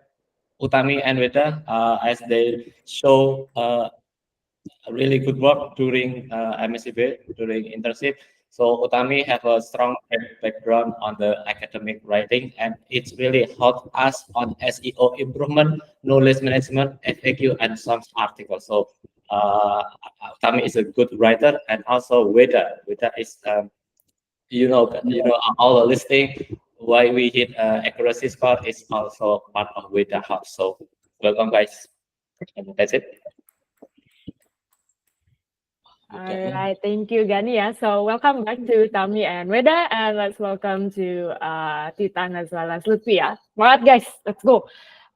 Utami and Veda, as they show really good work during MSCB, during internship. So Utami have a strong background on the academic writing, and it's really helped us on SEO improvement, knowledge management, FAQ, and some articles. So Utami is a good writer, and also Veda is all the listing why we hit accuracy score is also part of Veda Hub. So welcome, guys. And that's it. All right, thank you, Gani. So welcome back to Tami and Veda, and let's welcome to Titan as well as Lutfi. Alright, guys, let's go.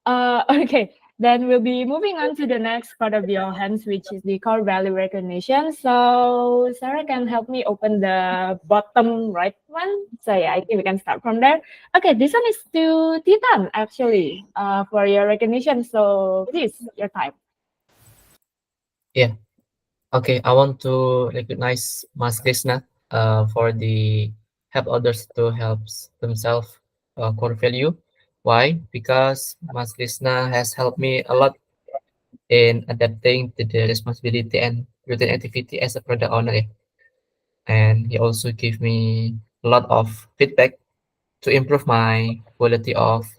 Okay, then we'll be moving on to the next part of the all hands, which is the core value recognition. So Sarah can help me open the bottom right one. So yeah, I think we can start from there. Okay, this one is to Titan actually, for your recognition. So please, your time. Yeah. Okay, I want to recognize Mas Krishna for the help others to help themselves core value. Why? Because Mas Krishna has helped me a lot in adapting to the responsibility and routine activity as a product owner. And he also gave me a lot of feedback to improve my quality of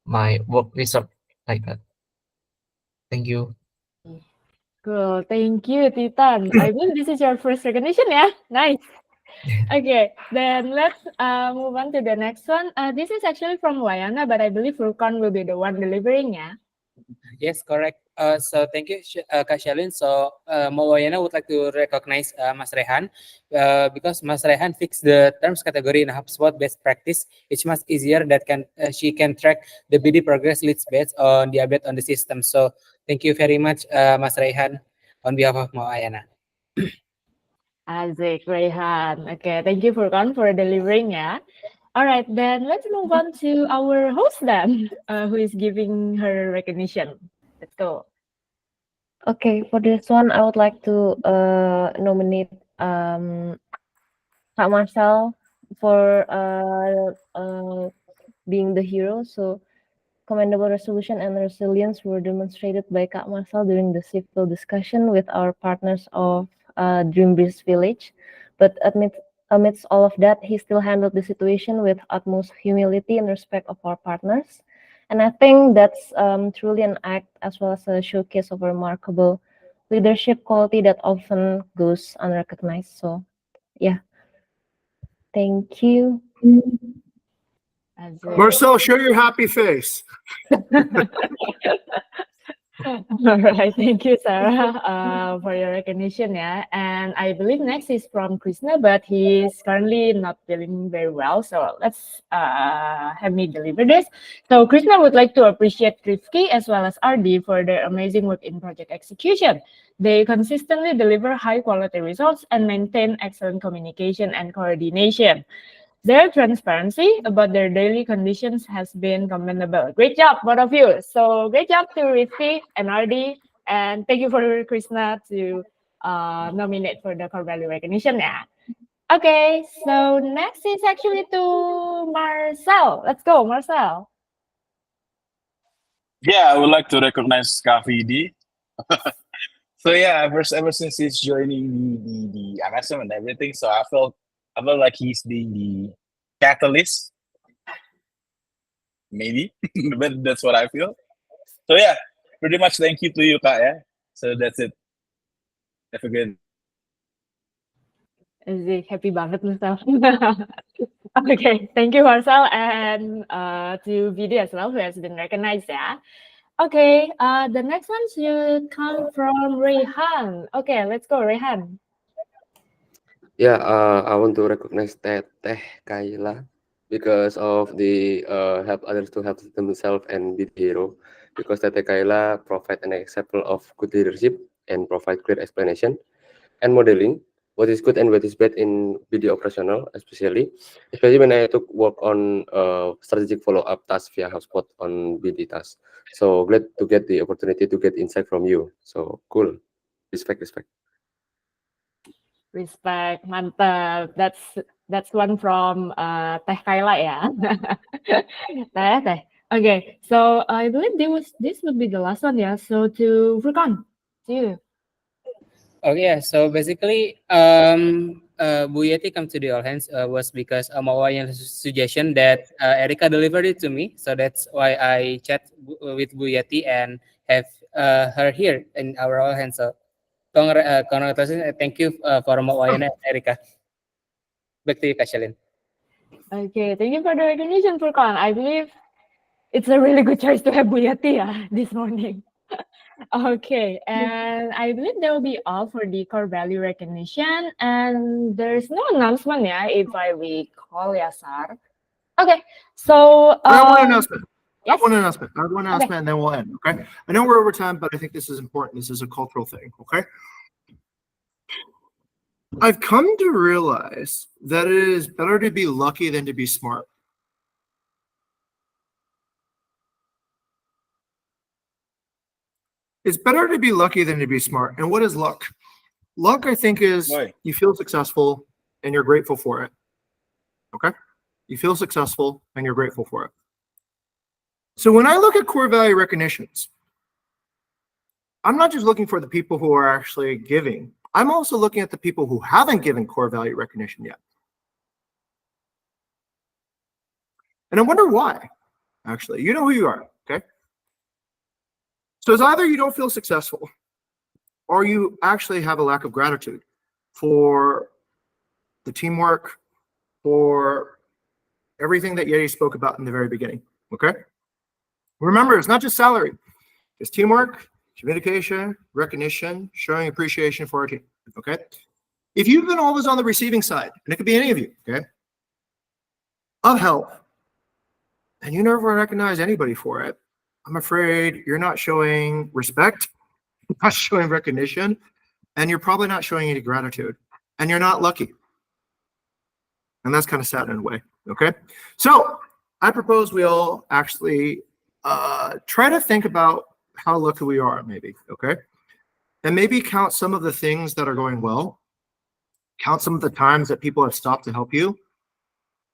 my work result like that. Thank you. Cool, thank you, Titan. I believe this is your first recognition, yeah? Nice. Okay, then let's move on to the next one. This is actually from Wayana, but I believe Furkan will be the one delivering, yeah? Yes, correct. So thank you, Kak Shalin. So Mawayana would like to recognize Mas Rehan because Mas Rehan fixed the terms category in HubSpot best practice. It's much easier that she can track the BD progress leads based on the update on the system. So thank you very much, Mas Rehan, on behalf of Mawayana. Asik, Rehan. Okay, thank you, Furkan, for delivering, yeah? All right, then let's move on to our host then, who is giving her recognition. Let's go. Okay, for this one, I would like to nominate Kak Marcel for being the hero. So commendable resolution and resilience were demonstrated by Kak Marcel during the civil discussion with our partners of Dream Breeze Village. But amidst all of that, he still handled the situation with utmost humility and respect of our partners. And I think that's truly an act as well as a showcase of a remarkable leadership quality that often goes unrecognized. So, yeah. Thank you. Asik. Marcel, show your happy face. All right, thank you, Sarah, for your recognition. Yeah, and I believe next is from Krishna, but he's currently not feeling very well. So let's have me deliver this. So Krishna would like to appreciate Rifki as well as RD for their amazing work in project execution. They consistently deliver high quality results and maintain excellent communication and coordination. Their transparency about their daily conditions has been commendable. Great job, both of you. So great job to Rifki and RD, and thank you for Krishna to nominate for the core value recognition. Yeah. Okay, so next is actually to Marcel. Let's go, Marcel. Yeah, I would like to recognize Kavidi. So yeah, ever since he's joining the MSM and everything, so I felt like he's the catalyst, maybe, but that's what I feel. So yeah, pretty much thank you to you, Kak. Yeah. So that's it. Have a good. Asik, happy banget Marcel. Okay, thank you Marcel and to Vidi as well who has been recognized. Yeah. Okay, the next one should come from Rehan. Okay, let's go, Rehan. Yeah, I want to recognize Teh Kaila because of the help others to help themselves and be the hero. Because Teh Kaila provide an example of good leadership and provide clear explanation and modeling what is good and what is bad in BD operational, especially when I took work on strategic follow-up tasks via HubSpot on BD tasks. So glad to get the opportunity to get insight from you. So cool. Respect. Respect, mantap. That's one from Teh Kaila ya. Teh. Okay, so I believe this would be the last one, yeah. So to Furkan, to you. Okay, yeah. So basically, Bu Yeti come to the all hands was because Mawayan's suggestion that Erika delivered it to me. So that's why I chat with Bu Yeti and have her here in our all hands. So congratulations, thank you for Mawayan and Erika. Back to you, Kashalin. Okay, thank you for the recognition, Furkan. I believe it's a really good choice to have Bu Yeti this morning. Okay, and I believe that will be all for the core value recognition. And there's no announcement, yeah, if I recall, yeah, Sar. Okay, so I have one announcement. I have Yes. one announcement. I have one announcement, and then we'll end. Okay. I know we're over time, but I think this is important. This is a cultural thing. Okay. I've come to realize that it is better to be lucky than to be smart. It's better to be lucky than to be smart. And what is luck? Luck, I think, is Right. you feel successful and you're grateful for it. Okay? You feel successful and you're grateful for it. So when I look at core value recognitions, I'm not just looking for the people who are actually giving. I'm also looking at the people who haven't given core value recognition yet. And I wonder why, actually. You know who you are, okay? So it's either you don't feel successful or you actually have a lack of gratitude for the teamwork, for everything that Yeti spoke about in the very beginning, okay? Remember, it's not just salary. It's teamwork, communication, recognition, showing appreciation for our team, okay? If you've been always on the receiving side, and it could be any of you, okay, of help, and you never recognize anybody for it, I'm afraid you're not showing respect, not showing recognition, and you're probably not showing any gratitude, and you're not lucky. And that's kind of sad in a way, okay? So I propose we all actually try to think about how lucky we are, maybe, okay? And maybe count some of the things that are going well, count some of the times that people have stopped to help you,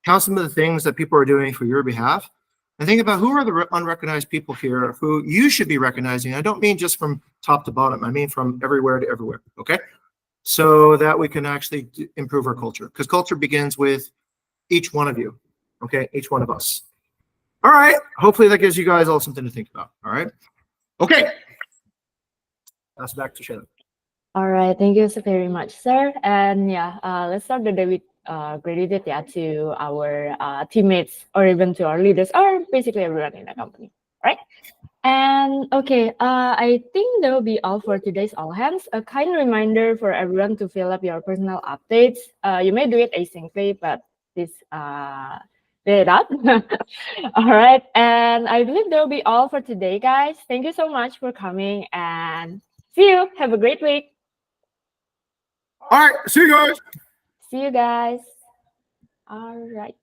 count some of the things that people are doing for your behalf, and think about who are the unrecognized people here who you should be recognizing. I don't mean just from top to bottom. I mean from everywhere to everywhere, okay? So that we can actually improve our culture, because culture begins with each one of you, okay? Each one of us. All right. Hopefully that gives you guys all something to think about, all right? Okay. That's back to Shannon. All right, thank you so very much, sir. And yeah, let's start the day with gratitude, yeah, to our teammates or even to our leaders or basically everyone in the company, right? And okay, I think that will be all for today's All Hands. A kind reminder for everyone to fill up your personal updates. You may do it asyncly, but please fill it up. All right, and I believe that will be all for today, guys. Thank you so much for coming and see you. Have a great week. All right. See you guys. See you guys. All right.